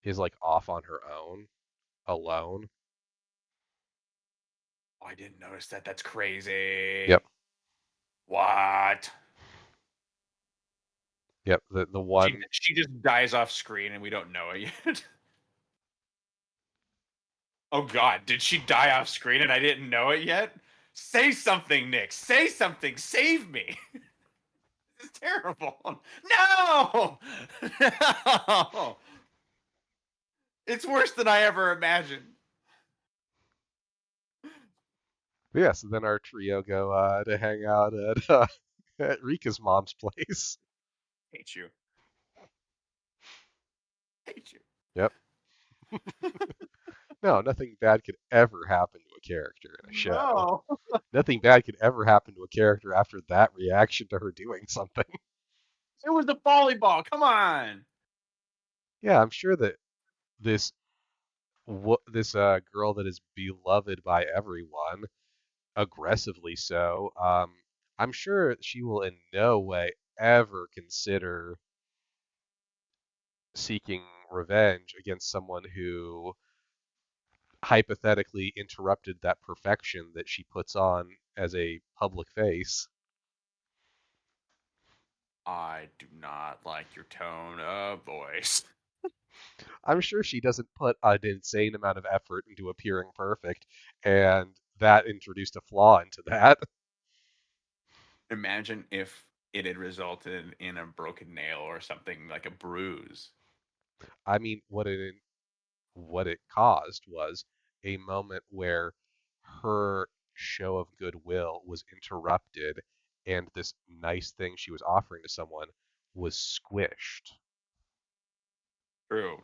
is like off on her own, alone. Oh, I didn't notice that. That's crazy. Yep. What? Yep. The She one. she just dies off screen and we don't know it yet. Oh God, did she die off screen and I didn't know it yet? Say something, Nick. Say something. Save me. This is terrible. No! No! It's worse than I ever imagined. Yeah. So then our trio go to hang out at at Rika's mom's place. Hate you. Hate you. Yep. No, nothing bad could ever happen to a character in a show. No. Nothing bad could ever happen to a character after that reaction to her doing something. It was the volleyball. Come on. Yeah, I'm sure that this this girl that is beloved by everyone, aggressively so, I'm sure she will in no way ever consider seeking revenge against someone who hypothetically interrupted that perfection that she puts on as a public face. I do not like your tone of voice. I'm sure she doesn't put an insane amount of effort into appearing perfect, and that introduced a flaw into that. Imagine if it had resulted in a broken nail or something like a bruise. I mean, what it caused was a moment where her show of goodwill was interrupted, and this nice thing she was offering to someone was squished. True.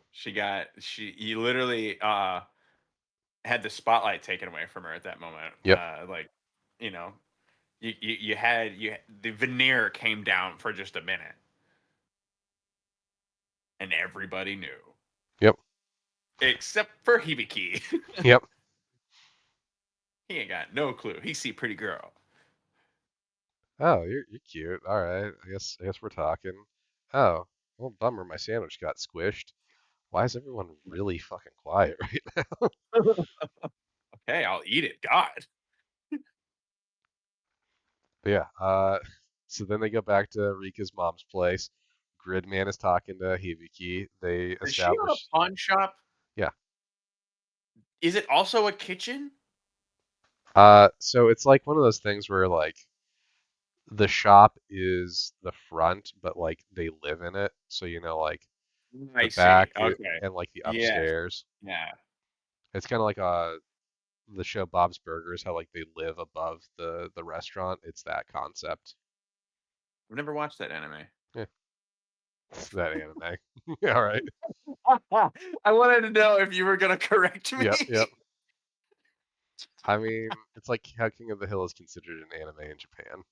You literally had the spotlight taken away from her at that moment. Yep, Like, you know, you the veneer came down for just a minute and everybody knew. yep, Except for Hibiki. yep. He ain't got no clue. He see pretty girl. Oh, you're cute. All right, I guess we're talking. Oh, well, bummer. My sandwich got squished. Why is everyone really fucking quiet right now? Okay, I'll eat it. God. But yeah. So then they go back to Rika's mom's place. Gridman is talking to Hibiki. They Is she on a establish, pawn shop? yeah, Is it also a kitchen? So it's like one of those things where like the shop is the front, but like they live in it. So like the I see. back Okay. and like the Yes. upstairs. Yeah. It's kind of like the show Bob's Burgers, how like they live above the restaurant. It's that concept. I've never watched that anime. Yeah, it's that anime. All right. I wanted to know if you were gonna correct me. Yep, yep. I mean, it's like how King of the Hill is considered an anime in Japan.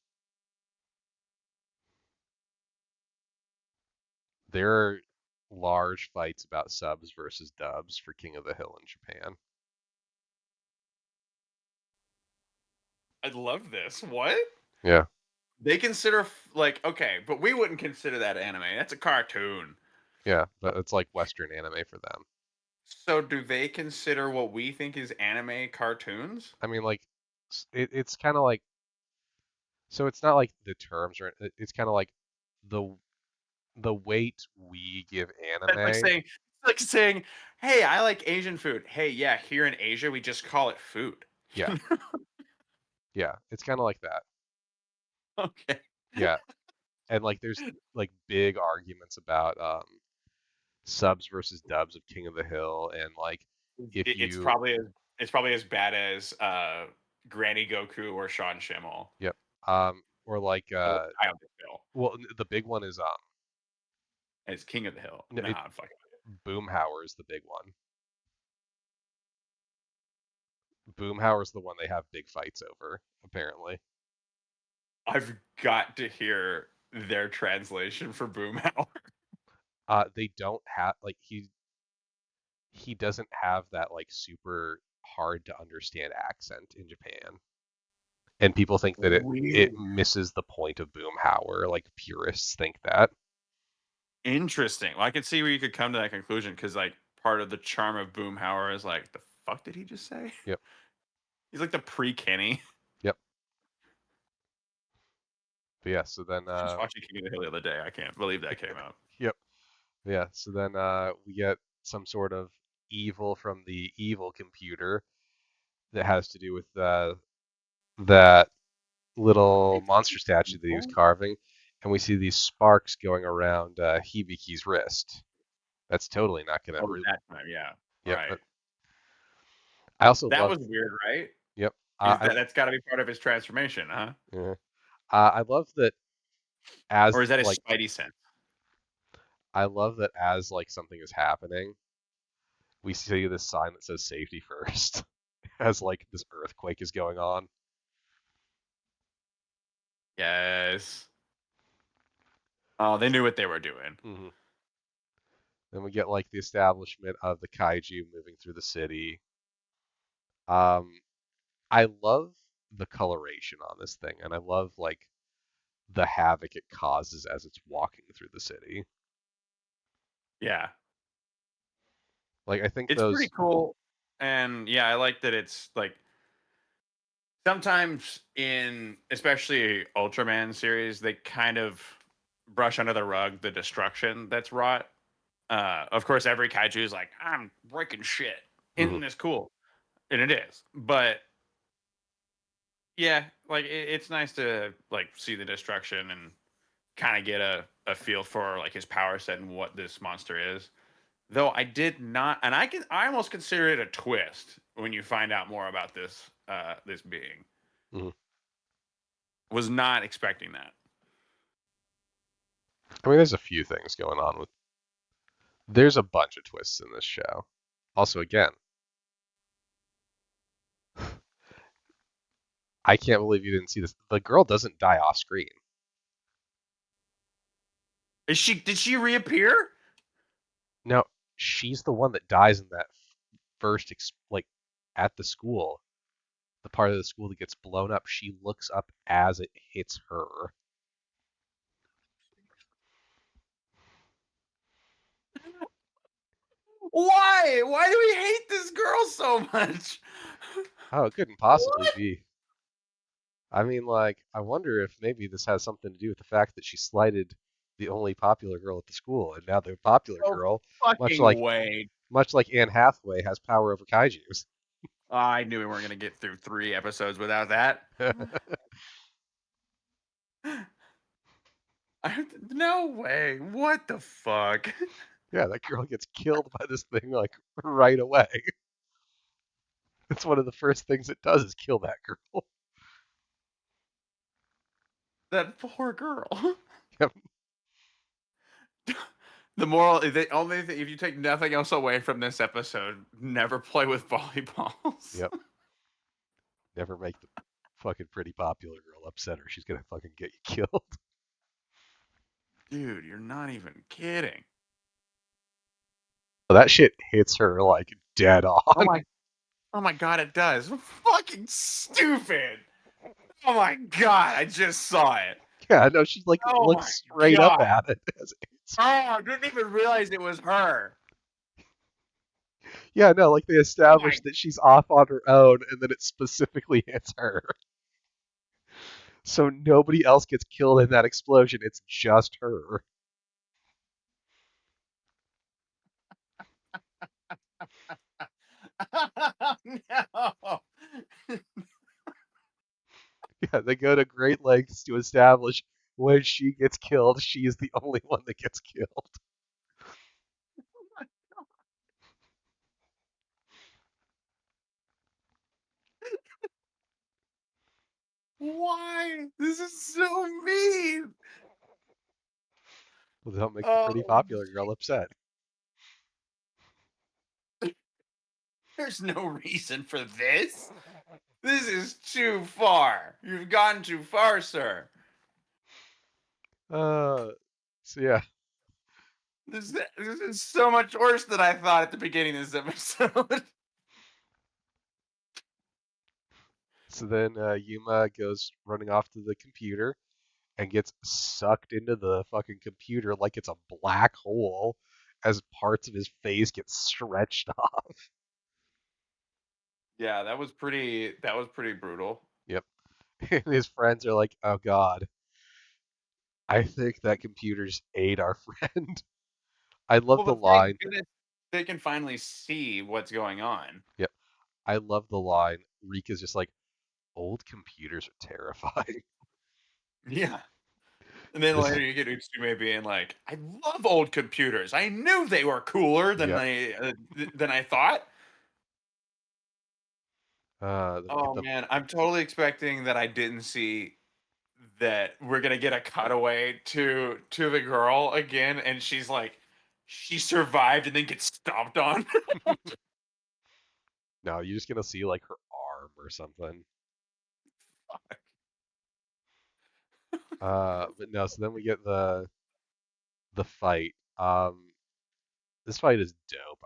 There are large fights about subs versus dubs for King of the Hill in Japan. I love this. What? Yeah, They consider like okay, but we wouldn't consider that anime. That's a cartoon. yeah, but it's like Western anime for them. So do they consider what we think is anime cartoons? I mean, like, it's kind of like, so it's not like the terms are, it's kind of like the the weight we give That's anime. like saying, "Hey, I like Asian food." Hey, yeah, here in Asia we just call it food. Yeah, yeah, it's kind of like that. Okay. Yeah, and like there's like big arguments about subs versus dubs of King of the Hill, and like if It's you, probably as bad as Granny Goku or Sean Schimmel. yep, or like I don't think Bill well, the big one is as King of the Hill. no, Nah, I'm fucking. Boomhauer is the big one. Boomhauer's the one they have big fights over, apparently. I've got to hear their translation for Boomhauer. They don't have like he doesn't have that like super hard to understand accent in Japan, and people think that it Weird. misses the point of Boomhauer. Like purists think that. Interesting. Well, I could see where you could come to that conclusion because, like, part of the charm of Boomhauer is like, the fuck did he just say? Yep, He's like the pre-Kenny. yep. But yeah, so then I was just watching King of the Hill the other day. I can't believe that came out. yep, yeah, so then we get some sort of evil from the evil computer that has to do with that little It's monster statue that he was evil. carving, and we see these sparks going around Hibiki's wrist. That's totally not gonna. Oh, that time, yeah. Yep. Right. I also That love. was weird, right? Yep. Is that's got to be part of his transformation, huh? Yeah. I love that as Or is that his like Spidey sense? I love that as like something is happening, we see this sign that says safety first, as like this earthquake is going on. Yes. Oh, they knew what they were doing. Hmm. Then we get like the establishment of the kaiju moving through the city. Um, I love the coloration on this thing, and I love like the havoc it causes as it's walking through the city. Yeah. Like I think It's pretty those. cool. And yeah, I like that it's like sometimes in especially Ultraman series, they kind of brush under the rug the destruction that's wrought. Of course, every kaiju is like, I'm breaking shit. Mhm. Isn't this cool? And it is. But yeah, like it's nice to like see the destruction and kind of get a feel for like his power set and what this monster is. Though I did not, and I almost consider it a twist when you find out more about this being. Mhm. Was not expecting that. I mean, there's a few things going on with. There's a bunch of twists in this show. Also, again, I can't believe you didn't see this. The girl doesn't die off screen. Is she? Did she reappear? No, she's the one that dies in that first, like, at the school. The part of the school that gets blown up. She looks up as it hits her. Why? Why do we hate this girl so much? Oh, it couldn't possibly What? be. I mean, like, I wonder if maybe this has something to do with the fact that she slighted the only popular girl at the school, and now the popular No girl, much fucking like way. much like Anne Hathaway, has power over kaiju's. I knew we weren't gonna get through 3 episodes without that. No way. What the fuck? Yeah, that girl gets killed by this thing like right away. It's one of the first things it does is kill that girl. That poor girl. Yep, The moral, the only thing, if you take nothing else away from this episode, never play with volleyballs. yep. Never make the fucking pretty popular girl upset her. She's gonna fucking get you killed. Dude, you're not even kidding. So that shit hits her like dead Oh on. my, oh my god, it does. Fucking stupid. Oh my god, I just saw it. Yeah, no, she like Oh my looks straight up god. at it as it hits Oh, her. I didn't even realize it was her. Yeah, no, like they Oh my, established that she's off on her own, and then it specifically hits her. So nobody else gets killed in that explosion. It's just her. no. Yeah, they go to great lengths to establish when she gets killed, she's the only one that gets killed. Why? This is so mean. Well, don't make the Oh, pretty popular girl upset. there's no reason for this. This is too far. You've gone too far, sir. Uh, so yeah, This is so much worse than I thought at the beginning of this episode. so then Yuma goes running off to the computer and gets sucked into the fucking computer like it's a black hole as parts of his face get stretched off. Yeah, that was pretty. That was pretty brutal. Yep. And his friends are like, oh god, I think that computer's ate our friend. I love Well, the but thank line. goodness they can finally see what's going on. Yep. I love the line. Rika's just like, old computers are terrifying. Yeah. And then This, later you get Utsume being like, "I love old computers. I knew they were cooler than yep. than I thought." Then we get Oh the man, I'm totally expecting that I didn't see that we're gonna get a cutaway to the girl again, and she's like, she survived and then gets stomped on. no, you're just gonna see like her arm or something. But no, so then we get the fight. This fight is dope.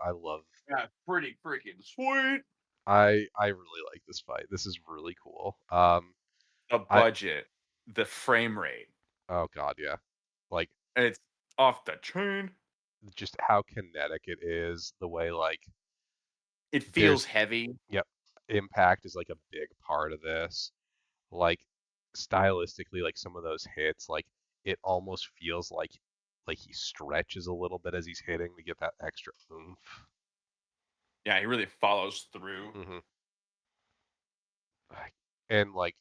Yeah, pretty freaking sweet. I really like this fight. This is really cool. The I budget, the frame rate, oh god, yeah. Like it's off the chain. just how kinetic it is, the way like It feels there's heavy. yep, impact is like a big part of this. Like stylistically, like some of those hits, like it almost feels like he stretches a little bit as he's hitting to get that extra oomph. Yeah, he really follows through. Hmm. And like,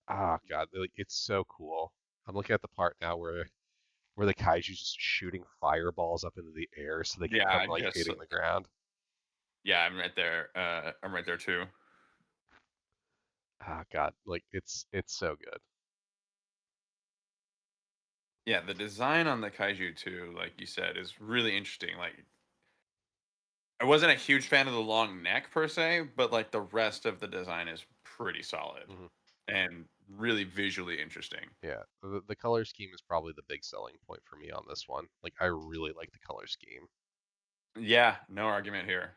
oh god, like, it's so cool. I'm looking at the part now where the kaiju's just shooting fireballs up into the air so they keep Yeah, from I like just hitting the ground. yeah, I'm right there. I'm right there too. Ah, god, like it's so good. Yeah, the design on the kaiju too, like you said, is really interesting. Like I wasn't a huge fan of the long neck per se, but like the rest of the design is pretty solid Hmm. and really visually interesting. Yeah, the color scheme is probably the big selling point for me on this one. Like I really like the color scheme. Yeah, no argument here.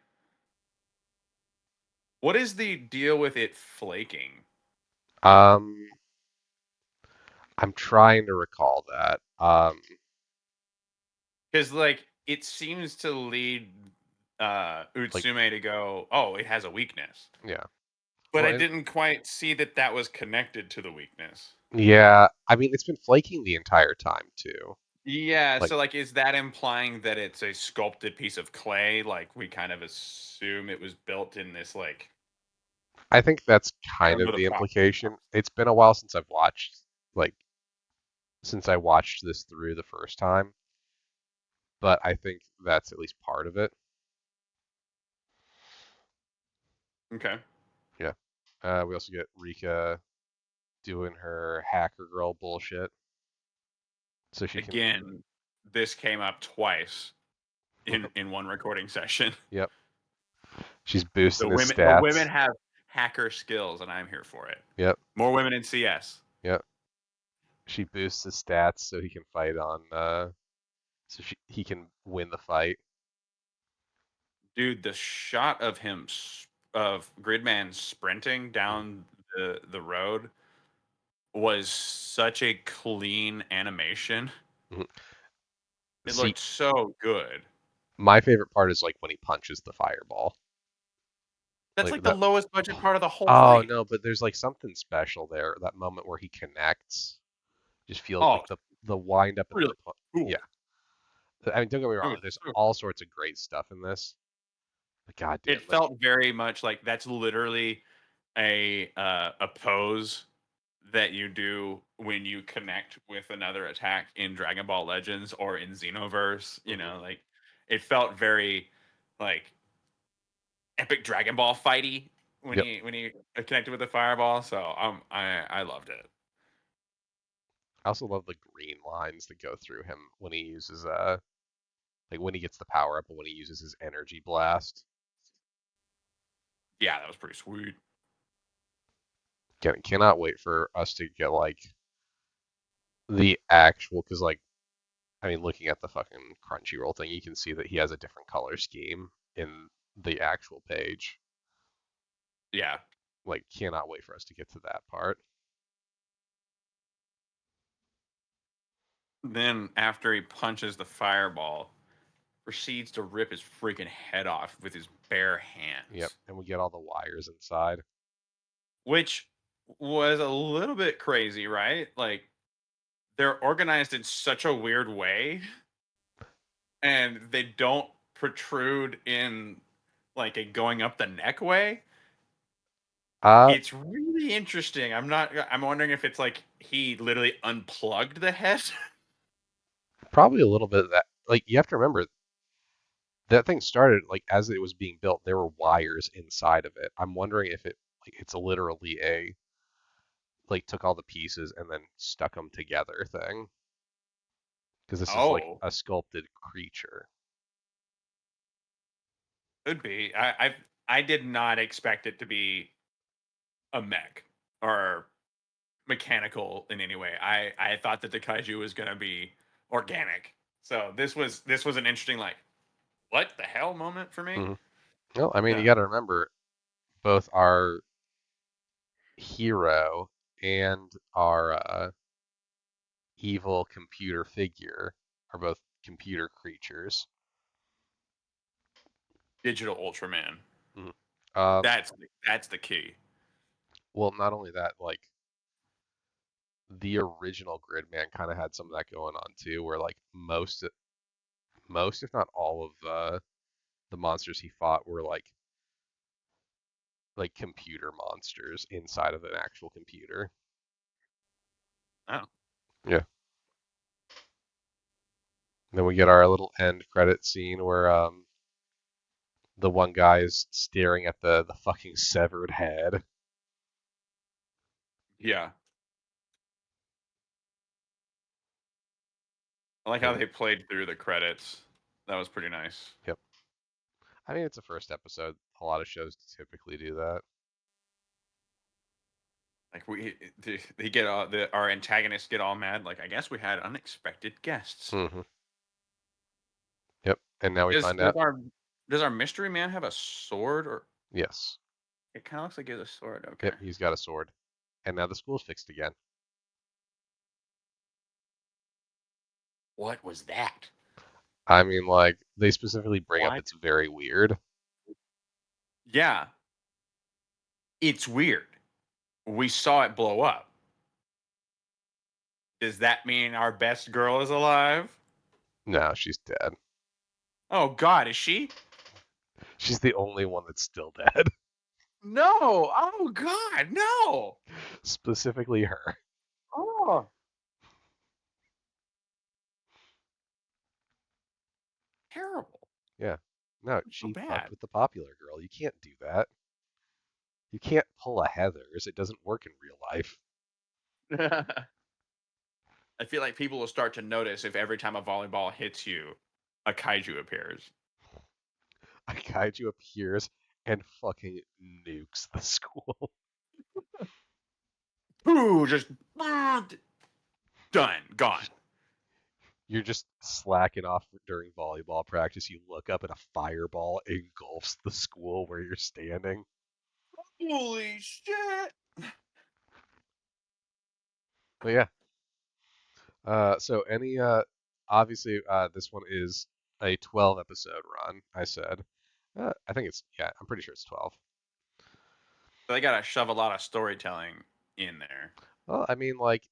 What is the deal with it flaking? Um, I'm trying to recall that. Because like it seems to lead Like Utsume to go, oh, it has a weakness. yeah. But Well, I didn't quite see that that was connected to the weakness. yeah. I mean, it's been flaking the entire time too. Yeah, Like so like is that implying that it's a sculpted piece of clay? Like we kind of assume it was built in this like I think that's I kind don't know of the the plot. implication. It's been a while since I've watched, like, since I watched this through the first time, but I think that's at least part of it. Okay. Yeah. We also get Rika doing her hacker girl bullshit, so she can. Again, this came up twice in one recording session. Yep. She's boosting his The women stats. have hacker skills, and I'm here for it. Yep. More women in CS. Yep. She boosts his stats so he can fight on. He can win the fight. Dude, the shot of of Gridman sprinting Mhm. down the road was such a clean animation. Mhm. It See, looked so good. my favorite part is like when he punches the fireball. That's Like like the that. lowest budget part of the whole Oh fight. no, but there's like something special there. That moment where he connects just feels Oh, like the wind up and really cool. yeah. I mean, don't get me It wrong. was There's so all sorts of great stuff in this. But it goddamn, that felt very much like that's literally a pose that you do when you connect with another attack in Dragon Ball Legends or in Xenoverse. You mhm. know, like it felt very like epic Dragon Ball fighty Yep. when he connected with the fireball. So I loved it. I also love the green lines that go through him when he uses like when he gets the power up and when he uses his energy blast. Yeah, that was pretty sweet. Cannot wait for us to get like the actual because like I mean looking at the fucking Crunchyroll thing, you can see that he has a different color scheme in the actual page. Yeah. Like cannot wait for us to get to that part. Then after he punches the fireball, proceeds to rip his freaking head off with his bare Yep, hands, and we get all the wires inside. which was a little bit crazy, right? Like they're organized in such a weird way and they don't protrude in like a going up the neck way. Uh It's really interesting. I'm wondering if it's like he literally unplugged the head. Probably a little bit of that. Like you have to remember that thing started like as it was being built, there were wires inside of it. I'm wondering if it's literally a like took all the pieces and then stuck them together thing because this is like Oh, a sculpted creature. could be. I did not expect it to be a mech or mechanical in any way. I thought that the kaiju was going to be organic. So this was an interesting like what the hell moment for me. Hmm. Well, I mean, you Yeah. got to remember both our hero and our evil computer figure are both computer creatures. Digital Ultraman. Mhm. Um, That's the key. well, not only that, like the original Gridman kind of had some of that going on too, where like most if not all of the monsters he fought were like computer monsters inside of an actual computer. Oh. Yeah. And then we get our little end credit scene where the one guy is staring at the fucking severed head. Yeah. I like how And they played through the credits. That was pretty nice. yep. I mean, it's a first episode. A lot of shows typically do that. Like they get all our antagonists get all mad. Like I guess we had unexpected guests. Hmm. Yep. And now we Does find does out. our does our mystery man have a sword or Yes. it kind of looks like he has a sword? Okay. Yep. He's got a sword. And now the school's fixed again. What was that? I mean, like they specifically bring up What? it's very weird. Yeah, it's weird. We saw it blow up. Does that mean our best girl is alive? No, she's dead. Oh God, is she? She's the only one that's still dead. No. Oh God, no. Specifically her. Oh, terrible. Yeah. No, So she fucked bad. with the popular girl. You can't do that. You can't pull a Heathers. It doesn't work in real life. I feel like people will start to notice if every time a volleyball hits you, a kaiju appears. A kaiju appears and fucking nukes the school. Ooh, just done, gone. You're just slacking off during volleyball practice. You look up and a fireball engulfs the school where you're standing. Holy shit! But yeah. So any obviously this one is a 12 episode run, I said. I think it's yeah, I'm pretty sure it's 12. They gotta shove a lot of storytelling in there. Well, I mean like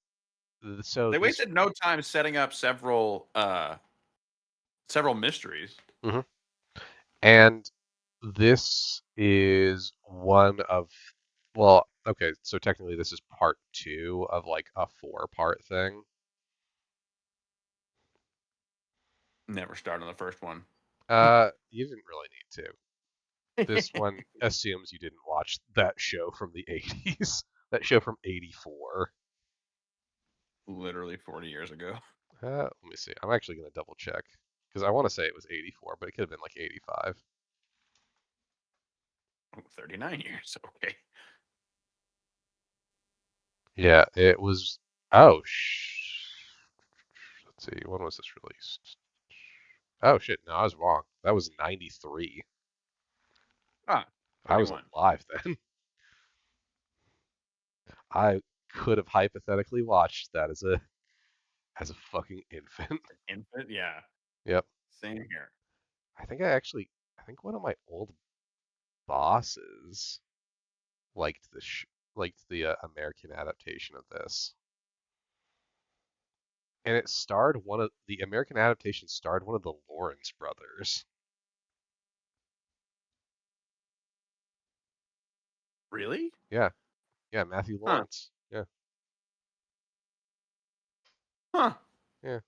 so They this wasted no time setting up several mysteries. mhm. And this is one of well, okay, so technically this is part 2 of like a 4-part thing. Never start on the first one. You didn't really need to. This one assumes you didn't watch that show from the 80s. That show from 84. Literally 40 years ago. Let me see. I'm actually going to double check because I want to say it was 84, but it could have been like 85. Oh, 39 years. Okay. Yeah, it was. Oh, let's see. When was this released? Oh, shit. No, I was wrong. That was 93. Ah, I was 41. alive then. I could have hypothetically watched that as a fucking infant. Infant? Yeah. Yep. Same here. I think one of my old bosses liked liked the American adaptation of this. And it starred one of the American adaptation starred one of the Lawrence brothers. Really? Yeah, yeah, Matthew Huh. Lawrence. Yeah, Huh. yeah,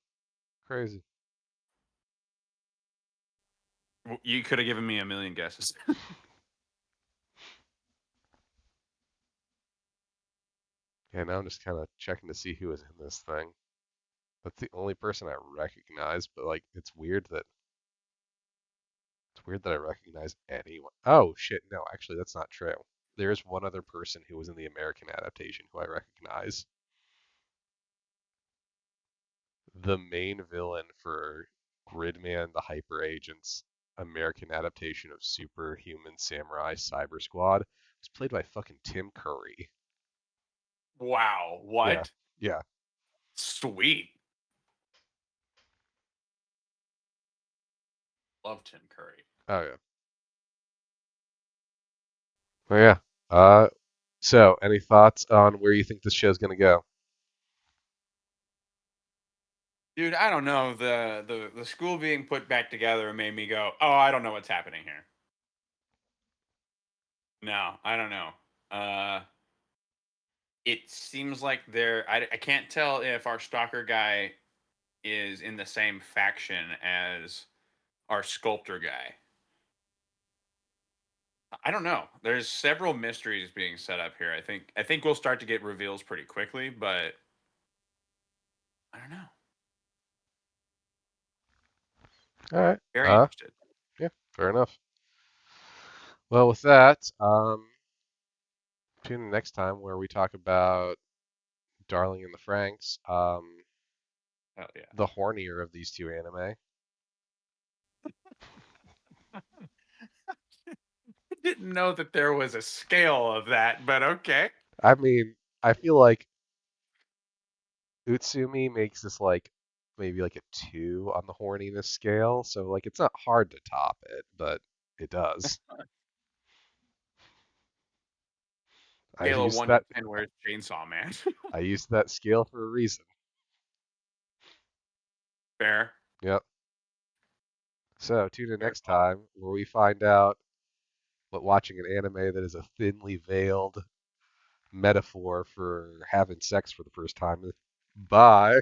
crazy. You could have given me a million guesses. Yeah, now I'm just kind of checking to see who was in this thing. That's the only person I recognize, but like it's weird that I recognize anyone. Oh shit, no, actually that's not true. There is one other person who was in the American adaptation who I recognize. The main villain for Gridman, the Hyper Agent's American adaptation of Superhuman Samurai Cyber Squad was played by fucking Tim Curry. Wow. Yeah, What? yeah. Sweet. Love Tim Curry. Oh yeah. Oh yeah. Uh, so any thoughts on where you think this show's gonna go? Dude, I don't know. The school being put back together made me go, oh, I don't know what's happening here. No, I don't know. Uh, it seems like I can't tell if our stalker guy is in the same faction as our sculptor guy. I don't know. There's several mysteries being set up here. I think we'll start to get reveals pretty quickly, but I don't know. All right. Very interested. Yeah, fair enough. Well, with that, tune in next time where we talk about Darling in the Franxx, Hell yeah. the hornier of these two anime. I didn't know that there was a scale of that, but okay. I mean, I feel like Utsumi makes this like maybe like a 2 on the horniness scale, so like it's not hard to top it, but it does. I Scale of used 1 to that 10, where's Chainsaw Man? I used that scale for a reason. Fair. Yep. So tune in Fair next call. time where we find out but watching an anime that is a thinly veiled metaphor for having sex for the first time. Bye.